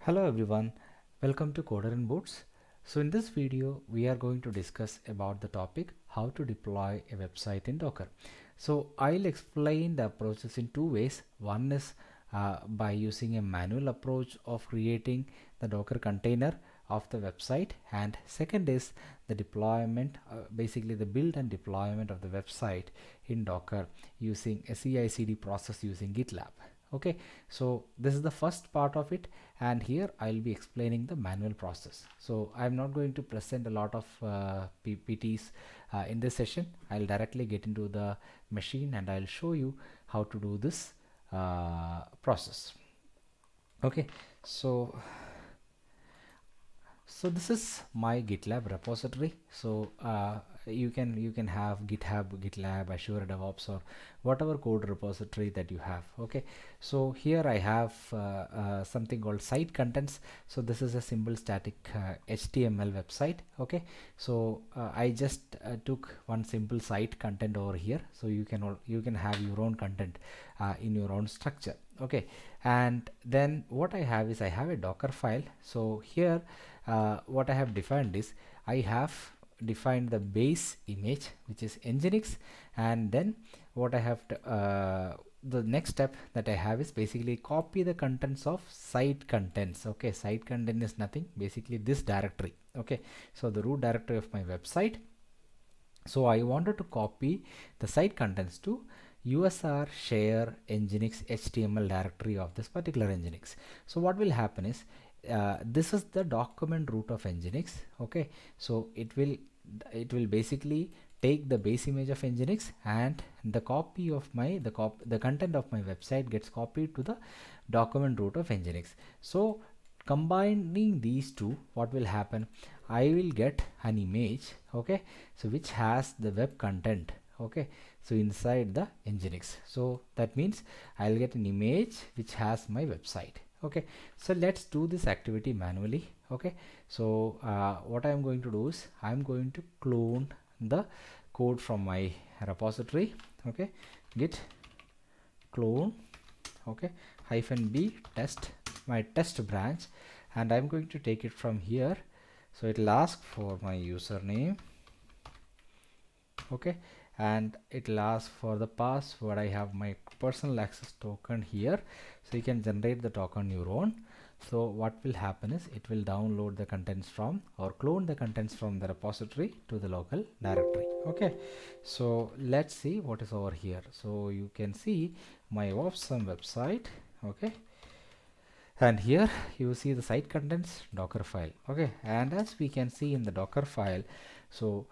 Hello everyone, welcome to Coder and Boots. So in this video we are going to discuss about the topic how to deploy a website in Docker. So I'll explain the approaches in two ways. One is by using a manual approach of creating the Docker container of the website, and second is the deployment, basically the build and deployment of the website in Docker using a CI/CD process using GitLab. Okay, so this is the first part of it, and here I'll be explaining the manual process. So I'm not going to present a lot of PPTs in this session. I'll directly get into the machine and I'll show you how to do this process. Okay, so this is my GitLab repository. So you can have GitHub, GitLab, Azure DevOps, or whatever code repository that you have. Okay, so here I have something called site contents. So this is a simple static HTML website. Okay, so I just took one simple site content over here. So you can have your own content in your own structure. Okay, and then what I have is I have a Docker file. So here what I have defined is I have defined the base image, which is Nginx, and then what I have to, the next step that I have is basically copy the contents of site contents. Okay, site content is nothing, basically this directory. Okay, so the root directory of my website. So I wanted to copy the site contents to USR share Nginx HTML directory of this particular Nginx. So what will happen is this is the document root of Nginx. Okay, so it will basically take the base image of Nginx, and the copy of the content of my website gets copied to the document root of Nginx. So combining these two, what will happen, I will get an image, okay, so which has the web content. Okay, so inside the Nginx, so that means I'll get an image which has my website. Okay, so let's do this activity manually. Okay, so what I'm going to do is I'm going to clone the code from my repository. Okay, git clone, okay, -b test, my test branch, and I'm going to take it from here. So it will ask for my username, okay, and it will ask for the password. I have my personal access token here, so you can generate the token your own. So what will happen is it will download the contents from, or clone the contents from the repository to the local directory. Okay, so let's see what is over here. So you can see my awesome website. Okay, and here you see the site contents Docker file. Okay, and as we can see in the Docker file, so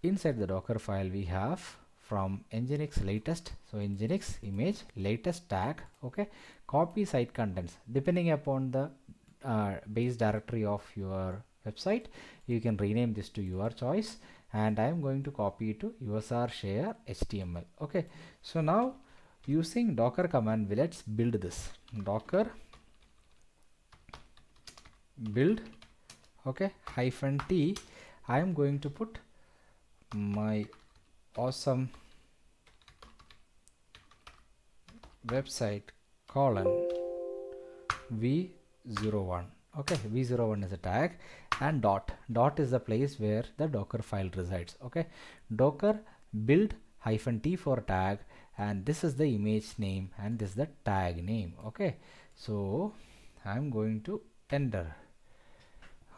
inside the Docker file we have from Nginx latest, so Nginx image latest tag. Okay, copy site contents depending upon the base directory of your website. You can rename this to your choice, and I am going to copy it to USR share HTML. Okay, so now using Docker command, let's build this. Docker build, okay, -t. I am going to put my awesome website colon v01. Okay, v01 is a tag, and dot is the place where the Docker file resides. Okay, Docker build -t for tag, and this is the image name and this is the tag name. Okay, so I'm going to enter.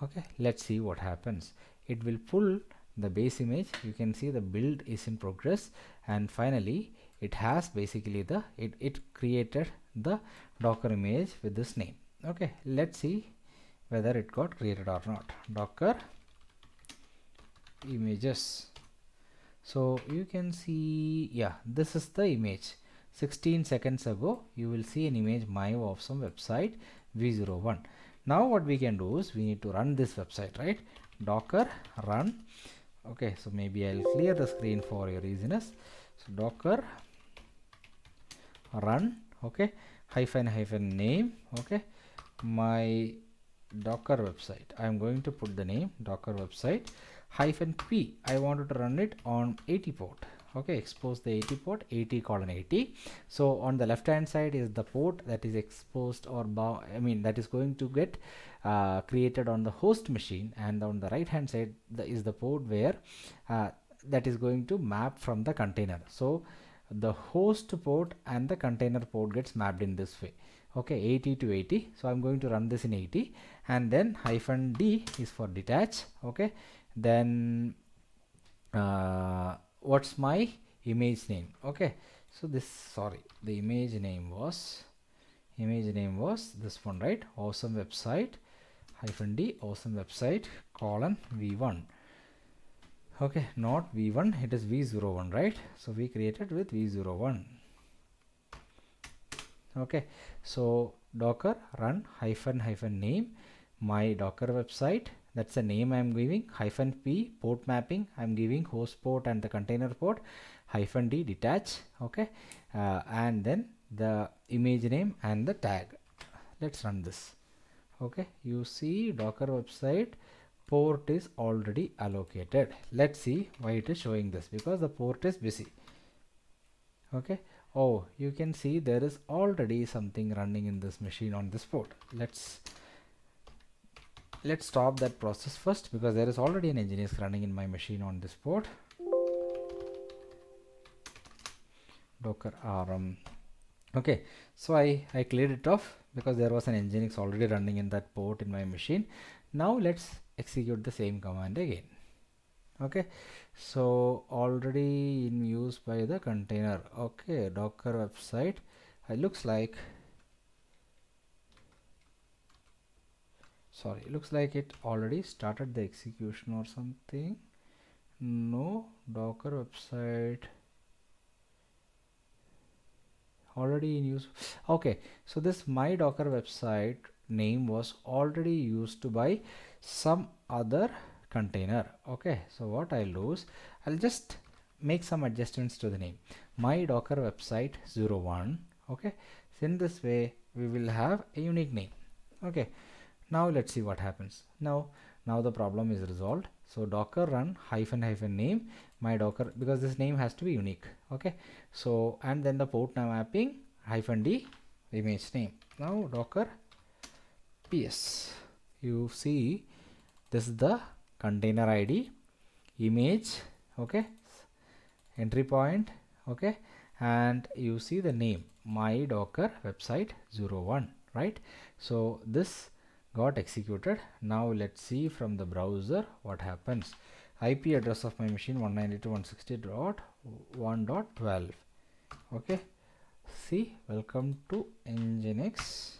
Okay, let's see what happens. It will pull the base image. You can see the build is in progress, and finally it has basically it created the Docker image with this name. Okay, let's see whether it got created or not. Docker images. So you can see, yeah, this is the image. 16 seconds ago you will see an image, my awesome website v01. Now what we can do is we need to run this website, right? Docker run. Okay, so maybe I'll clear the screen for your easiness. So Docker run, okay, hyphen name, okay, my Docker website. I'm going to put the name Docker website -p. I wanted to run it on 80 port. Okay, expose the 80 port, 80 colon 80. So on the left hand side is the port that is exposed or that is going to get created on the host machine, and on the right hand side is the port where that is going to map from the container. So the host port and the container port gets mapped in this way. Okay, 80 to 80. So I'm going to run this in 80, and then -d is for detach. Okay, then what's my image name? Okay, so the image name was this one, right? Awesome website -d awesome website colon v1. Okay, not v1, it is v01, right? So we created with v01. Okay, so docker run -name my docker website, that's the name I'm giving, -p port mapping, I'm giving host port and the container port, -d detach. Okay, and then the image name and the tag. Let's run this. Okay, you see docker website port is already allocated. Let's see why it is showing this, because the port is busy. Okay, oh, you can see there is already something running in this machine on this port. Let's stop that process first, because there is already an Nginx running in my machine on this port. Docker rm. Okay, so I cleared it off because there was an Nginx already running in that port in my machine. Now let's execute the same command again. Okay, so already in use by the container. Okay, docker website, it looks like it already started the execution or something. No, docker website already in use. Okay, so this my docker website name was already used by some other container. Okay, so what I'll do is I'll just make some adjustments to the name, my docker website 01. Okay, so in this way we will have a unique name. Okay, now let's see what happens. Now the problem is resolved. So docker run -name my docker, because this name has to be unique. Okay, so and then the port mapping -d image name. Now docker ps, you see this is the container id, image, okay, entry point, okay, and you see the name my docker website 01, right? So this got executed. Now let's see from the browser what happens. IP address of my machine 192.168.1.12. okay, see, welcome to Nginx.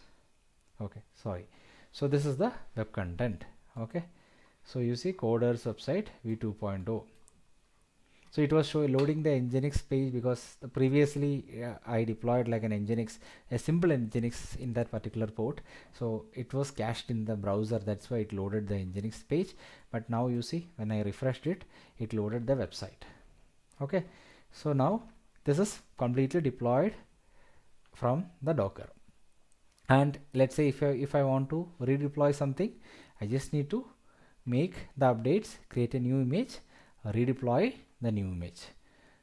Okay, sorry. So this is the web content. Okay, so you see coders website v2.0. So it was loading the Nginx page because previously I deployed like an Nginx, a simple Nginx in that particular port. So it was cached in the browser. That's why it loaded the Nginx page. But now you see when I refreshed it, it loaded the website. Okay. So now this is completely deployed from the Docker. And let's say if I want to redeploy something, I just need to make the updates, create a new image, redeploy the new image.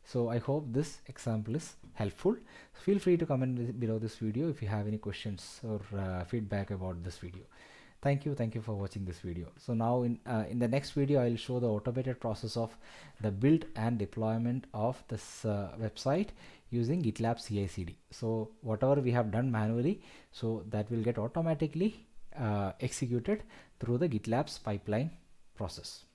So I hope this example is helpful. Feel free to comment below this video if you have any questions or feedback about this video. Thank you for watching this video. So now in the next video I will show the automated process of the build and deployment of this website using GitLab CI/CD. So whatever we have done manually, so that will get automatically executed through the GitLab's pipeline process.